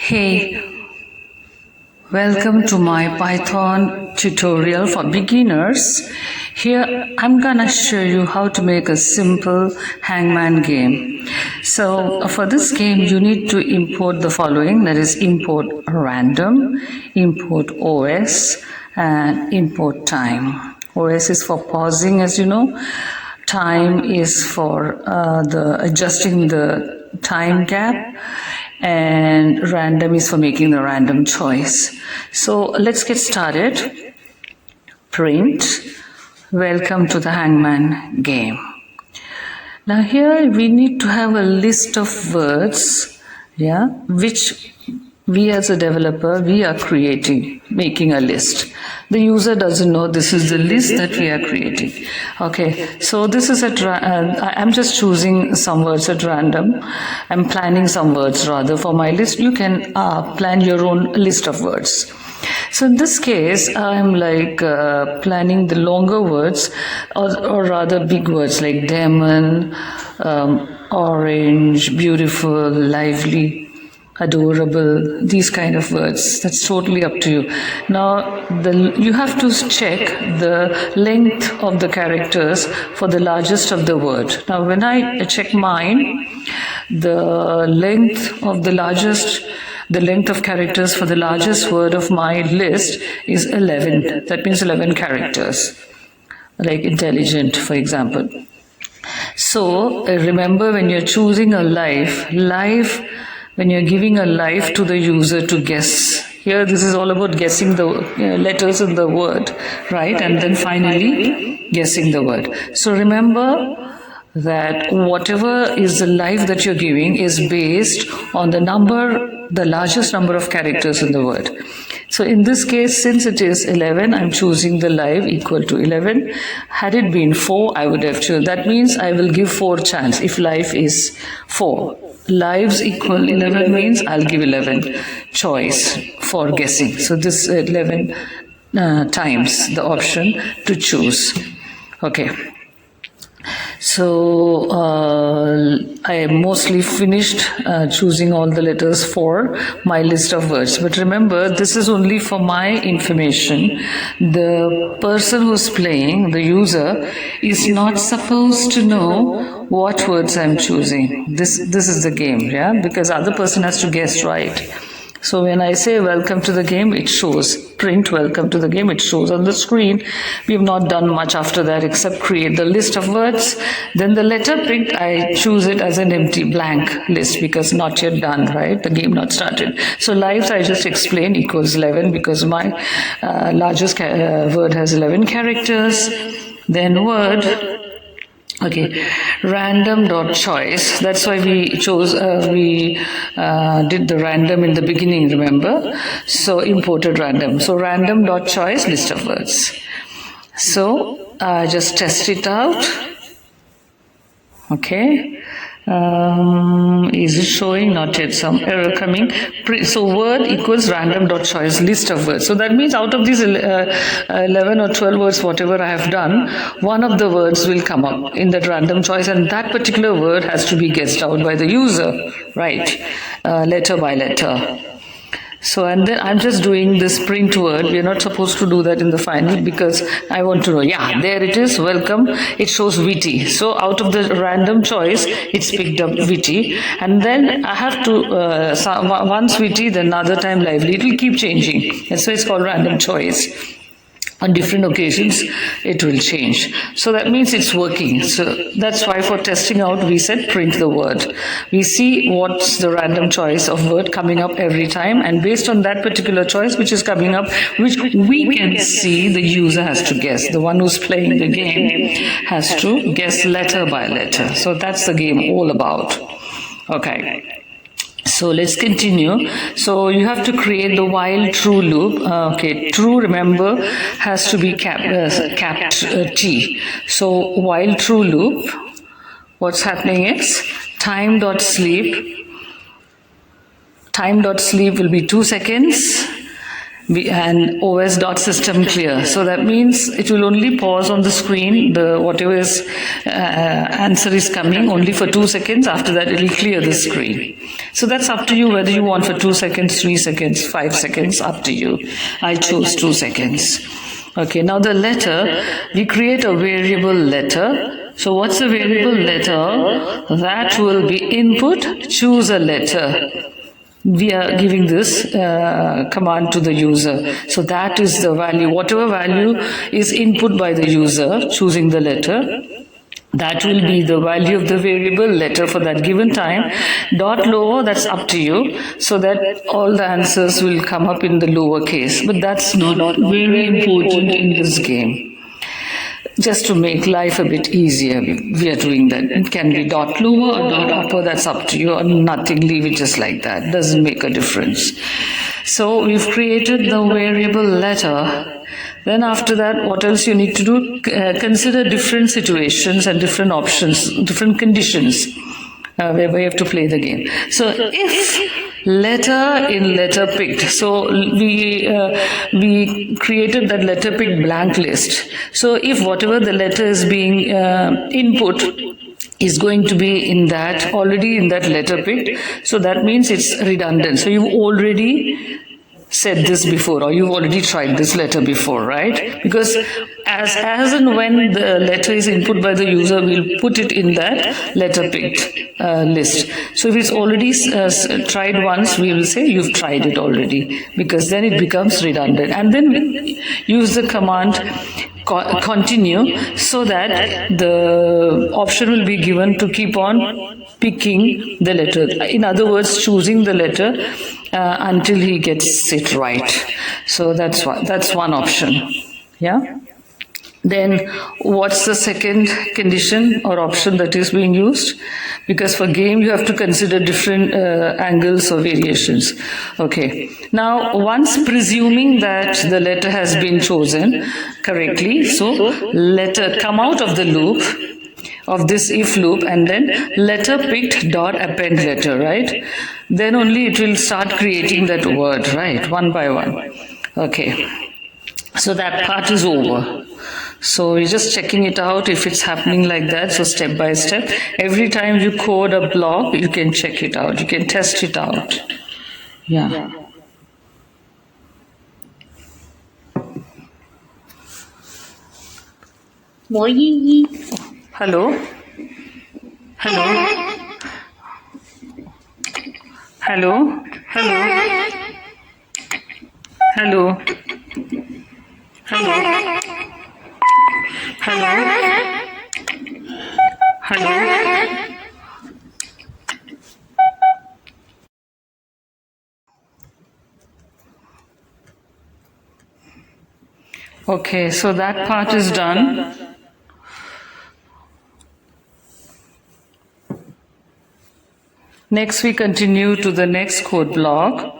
Hey, welcome to my Python tutorial for beginners. Here I'm gonna show you how to make a simple hangman game. So for this game you need to import the following, that is import random, import OS and import time. OS is for pausing, as you know. Time is for the adjusting the time gap, and random is for making the random choice. So let's get started. Print, welcome to the Hangman game. Now here we need to have a list of words, which we as a developer, we are creating, making a list. The user doesn't know this is the list that we are creating. Okay, so this is I'm just choosing some words at random. I'm planning some words rather for my list. You can plan your own list of words. So in this case, I'm planning the longer words or rather big words like demon, orange, beautiful, lively, adorable, these kind of words. That's totally up to you. Now you have to check the length of the characters for the largest of the word. Now when I check mine, the length of characters for the largest word of my list is 11. That means 11 characters, like intelligent, for example. So remember, when you're choosing a when you're giving a life to the user to guess. Here this is all about guessing the letters in the word, right? And then finally guessing the word. So remember that whatever is the life that you're giving is based on the largest number of characters in the word. So in this case, since it is 11, I'm choosing the life equal to 11. Had it been 4, I would have chosen. That means I will give 4 chance if life is 4. Lives equal 11 means I'll give 11 choice for guessing. So this 11 times the option to choose. Okay. So I mostly finished choosing all the letters for my list of words. But remember, this is only for my information. The person who's playing, the user, is not supposed to know what words I'm choosing. This is the game, because other person has to guess right. So when I say welcome to the game, it shows. Print welcome to the game, it shows on the screen. We have not done much after that except create the list of words. Then the letter print, I choose it as an empty blank list because not yet done, right? The game not started. So lives, I just explained, equals 11 because my largest word has 11 characters. Then word. Okay, random.choice. That's why we chose, we did the random in the beginning, remember? So imported random. So random.choice, list of words. So just test it out. Okay. Is it showing? Not yet. Some error coming. So word equals random.choice, list of words. So that means out of these 11 or 12 words, whatever I have done, one of the words will come up in that random choice, and that particular word has to be guessed out by the user, right? Letter by letter. So, and then I'm just doing this print word. We're not supposed to do that in the final because I want to know. Yeah, there it is. Welcome. It shows witty. So out of the random choice, it's picked up witty. And then I have to, once witty, then another time lively. It will keep changing. That's why it's called random choice. On different occasions, it will change. So that means it's working. So that's why for testing out, we said print the word. We see what's the random choice of word coming up every time. And based on that particular choice, which is coming up, which we can see, the user has to guess. The one who's playing the game has to guess letter by letter. So that's the game all about. Okay. So let's continue. So you have to create the while true loop. Okay, true, remember, has to be capped T. So while true loop, what's happening is time.sleep will be 2 seconds, and OS dot system clear. So that means it will only pause on the screen, the whatever is answer is coming only for 2 seconds. After that it will clear the screen. So that's up to you whether you want for 2 seconds, 3 seconds, 5 seconds, up to you. I chose 2 seconds. Okay, now the letter, we create a variable letter. So what's the variable letter? That will be input, choose a letter. We are giving this command to the user. So that is the value. Whatever value is input by the user, choosing the letter, that will be the value of the variable letter for that given time. Dot lower, that's up to you, so that all the answers will come up in the lower case. But that's not very important in this game. Just to make life a bit easier, we are doing that. It can be dot lower or dot upper, that's up to you, or nothing, leave it just like that. Doesn't make a difference. So we've created the variable letter. Then after that, what else you need to do? Consider different situations and different options, different conditions where we have to play the game. So if letter in letter picked, so we created that letter picked blank list. So if whatever the letter is being input is going to be in that, already in that letter picked, so that means it's redundant. So you've already said this before, or you've already tried this letter before, right? Because as and when the letter is input by the user, we'll put it in that letter picked list. So if it's already tried once, we will say you've tried it already, because then it becomes redundant. And then we use the command continue, so that the option will be given to keep on picking the letter. In other words, choosing the letter until he gets it right. So that's one option. Yeah. Then what's the second condition or option that is being used? Because for game you have to consider different angles or variations. Okay. Now once presuming that the letter has been chosen correctly, so letter come out of the loop, of this if loop, and then letter picked dot append letter, right? Then only it will start creating that word, right? One by one. Okay. So that part is over. So you're just checking it out if it's happening like that. So step by step, every time you code a block, you can check it out. You can test it out. Yeah. Hello? Hello? Hello? Hello? Hello? Hello? Hello? Hello? Okay, so that part is done. Next we continue to the next code block.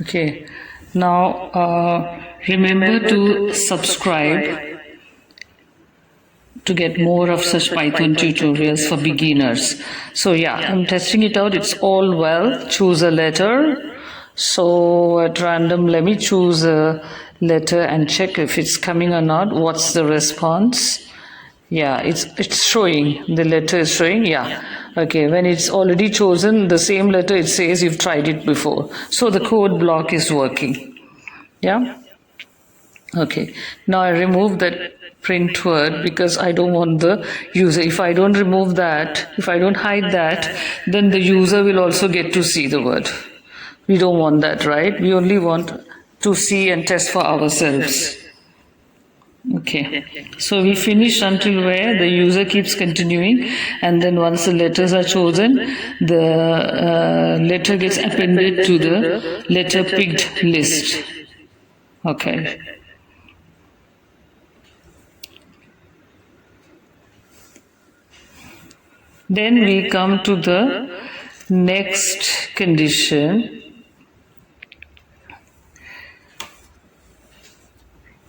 Okay, now remember to subscribe to get more of such Python tutorials for beginners. So yeah, I'm testing it out. It's all well. Choose a letter. So at random, let me choose a letter and check if it's coming or not. What's the response? Yeah, it's showing. The letter is showing. Yeah. Okay, when it's already chosen, the same letter, it says you've tried it before. So the code block is working. Yeah? Okay. Now I remove that print word because I don't want the user. If I don't remove that, if I don't hide that, then the user will also get to see the word. We don't want that, right? We only want to see and test for ourselves. Okay, so we finish until where the user keeps continuing, and then once the letters are chosen, the letter gets appended to the letter picked list. Okay. Then we come to the next condition.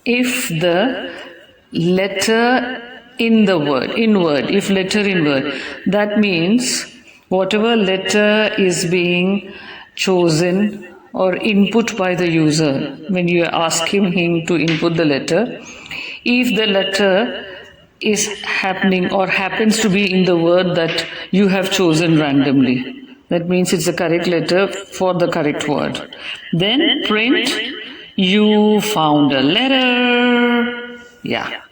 If the letter in the word, if letter in word, that means whatever letter is being chosen or input by the user, when you ask him to input the letter, if the letter is happening or happens to be in the word that you have chosen randomly, that means it's the correct letter for the correct word, then print you found a letter. Yeah.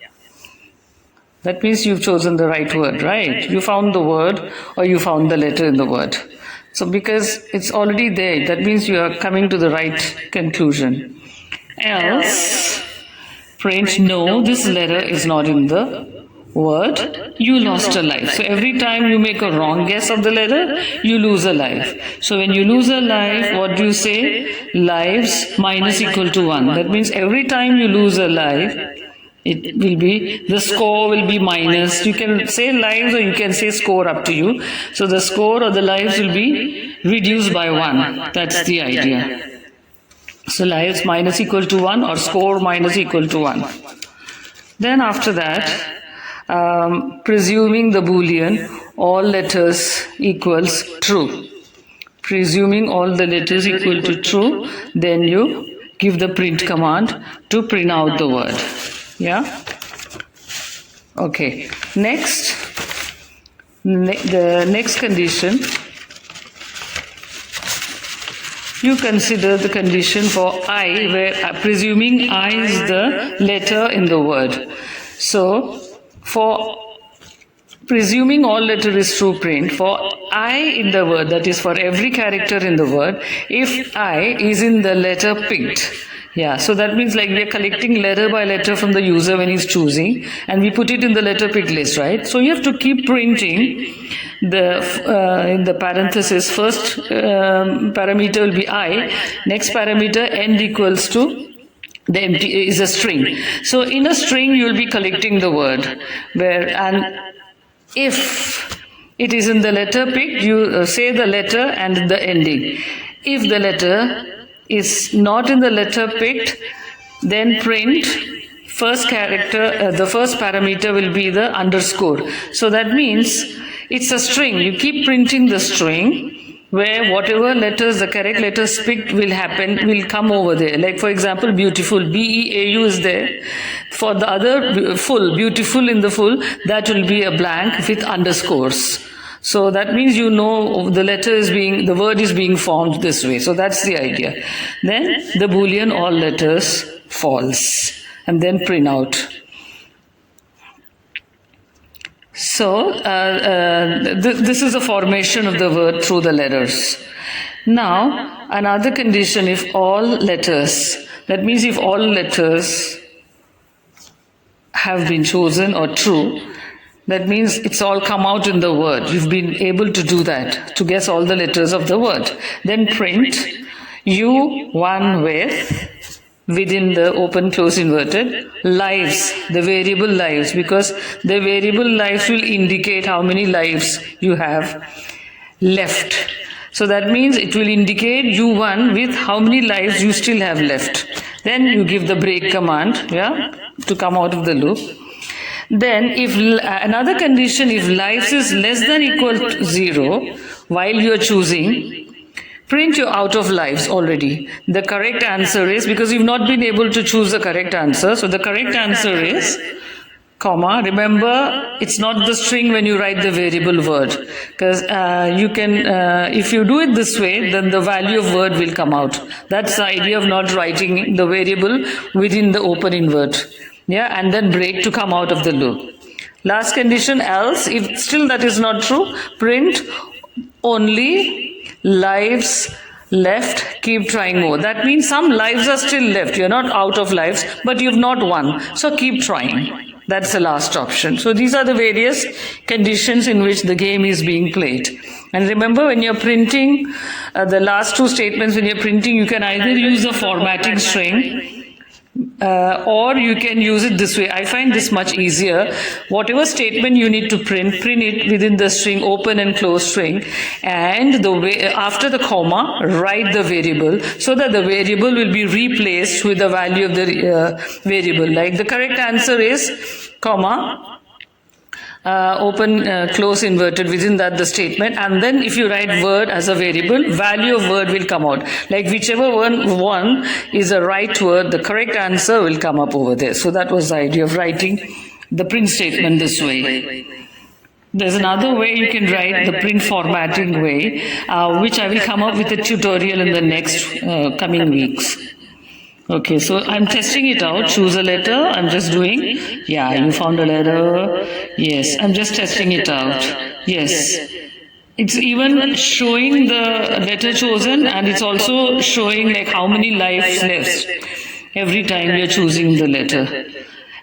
That means you've chosen the right word, right? You found the word or you found the letter in the word. So because it's already there, that means you are coming to the right conclusion. Else, print no, this letter is not in the word, you lost a life. So every time you make a wrong guess of the letter, you lose a life. So when you lose a life, what do you say? Lives minus equal to 1. That means every time you lose a life, it will be, the score will be minus. You can say lives or you can say score, up to you. So the score or the lives will be reduced by 1. That's the idea. So lives minus equal to 1 or score minus equal to 1. Then after that, presuming the Boolean, all letters equals true. Presuming all the letters equal to true, then you give the print command to print out the word. Yeah? Okay. Next, the next condition, you consider the condition for I, where presuming I is the letter in the word. So, for presuming all letter is true, print for I in the word, that is for every character in the word, if I is in the letter picked. Yeah, so that means like we are collecting letter by letter from the user when he's choosing, and we put it in the letter pick list, right? So you have to keep printing the in the parenthesis. First parameter will be I, next parameter end equals to the empty is a string. So in a string you will be collecting the word, where and if it is in the letter pick, you say the letter and the ending. If the letter is not in the letter picked, then print first character, the first parameter will be the underscore. So that means it's a string. You keep printing the string where whatever letters, the correct letters picked will come over there. Like for example, beautiful, B-E-A-U is there. For the other full, beautiful in the full, that will be a blank with underscores. So that means you know the word is being formed this way. So that's the idea. Then the Boolean all letters false, and then print out. So this is the formation of the word through the letters. Now another condition, if all letters, that means if all letters have been chosen or true, that means it's all come out in the word. You've been able to do that, to guess all the letters of the word. Then print you one with, within the open close inverted, lives, the variable lives, because the variable lives will indicate how many lives you have left. So that means it will indicate U1 with how many lives you still have left. Then you give the break command, yeah, to come out of the loop. Then if another condition, if lives is less than equal to 0 while you are choosing, print you're out of lives already. The correct answer is, because you've not been able to choose the correct answer, so the correct answer is comma. Remember, it's not the string when you write the variable word, because you can, if you do it this way, then the value of word will come out. That's the idea of not writing the variable within the open invert. Yeah, and then break to come out of the loop. Last condition, else, if still that is not true, print only lives left, keep trying more. That means some lives are still left. You're not out of lives, but you've not won. So keep trying. That's the last option. So these are the various conditions in which the game is being played. And remember, when you're printing the last two statements, when you're printing, you can either use the formatting string, Or you can use it this way. I find this much easier. Whatever statement you need to print it within the string, open and close string, and the way after the comma, write the variable so that the variable will be replaced with the value of the variable. Like the correct answer is comma, open, close, inverted, within that the statement, and then if you write word as a variable, value of word will come out. Like whichever one is the right word, the correct answer will come up over there. So that was the idea of writing the print statement this way. There's another way you can write the print formatting way, which I will come up with a tutorial in the next coming weeks. Okay, so I'm testing it out. Choose a letter. I'm just doing. Yeah, you found a letter. Yes, I'm just testing it out. Yes. It's even showing the letter chosen, and it's also showing like how many lives left every time you're choosing the letter.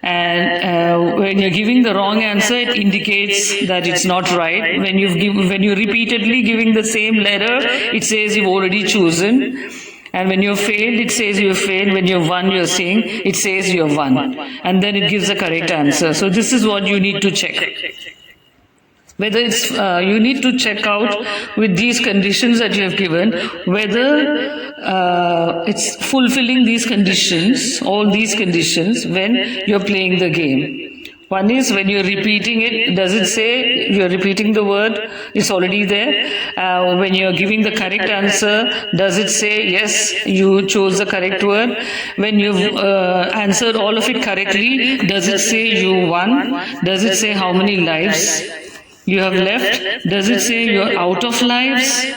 And when you're giving the wrong answer, it indicates that it's not right. When you're repeatedly giving the same letter, it says you've already chosen. And when you're failed, it says you've failed. When you've won, you're saying it says you've won. And then it gives the correct answer. So this is what you need to check. Whether it's, you need to check out with these conditions that you have given, whether it's fulfilling these conditions, all these conditions, when you're playing the game. One is when you're repeating it, does it say you're repeating the word? It's already there. When you're giving the correct answer, does it say yes, you chose the correct word? When you've answered all of it correctly, does it say you won? Does it say how many lives you have left? Does it say you're out of lives?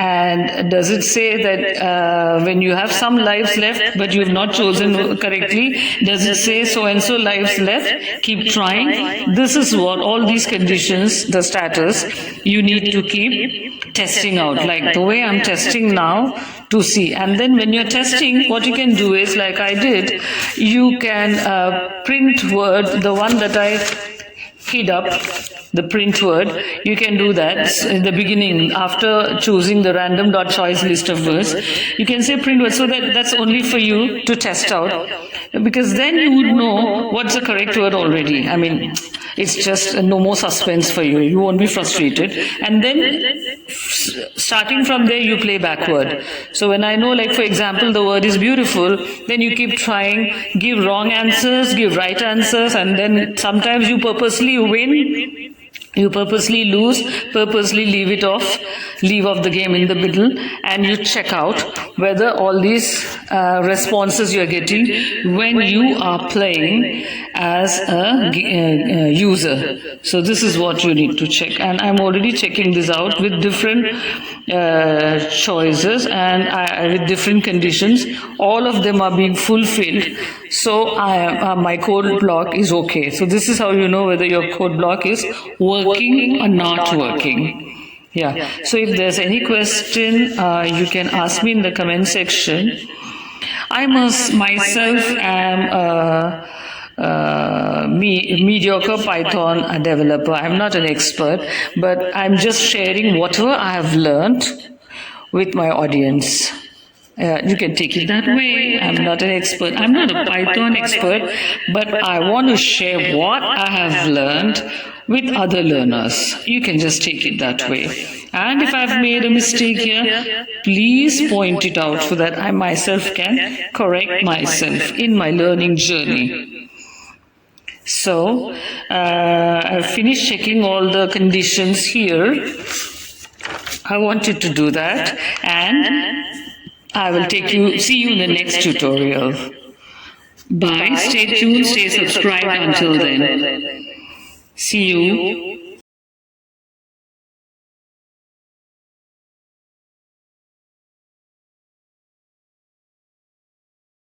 And does it say that when you have some lives left but you have not chosen correctly, does it say so and so lives left? Keep trying. This is what all these conditions, the status, you need to keep testing out. Like the way I'm testing now to see. And then when you're testing, what you can do is, like I did, you can print word, the one that I hid up, the print word, you can do that in the beginning after choosing the random dot choice list of words. You can say print word, so that's only for you to test out, because then you would know what's the correct word already. I mean, it's just no more suspense for you. You won't be frustrated. And then starting from there, you play backward. So when I know, like for example, the word is beautiful, then you keep trying, give wrong answers, give right answers, and then sometimes you purposely win, you purposely lose, purposely leave off the game in the middle, and you check out whether all these responses you're getting when you are playing as a user. So this is what you need to check, and I'm already checking this out with different choices and with different conditions. All of them are being fulfilled, so my code block is okay. So this is how you know whether your code block is working or not working. Yeah. So if there's any question, you can ask me in the comment section. I myself am a mediocre Python developer. I'm not an expert, but I'm just sharing whatever I have learned with my audience. You can take it that way. I'm not an expert. I'm not a Python expert, but I want to share what I have learned with other learners. You can just take it that way. And if I've made a mistake here, please point it out so that I myself can correct myself in my learning journey. So, I've finished checking all the conditions here. I want you to do that, and I will see you in the next tutorial. Bye, stay tuned, stay subscribed until then. See you.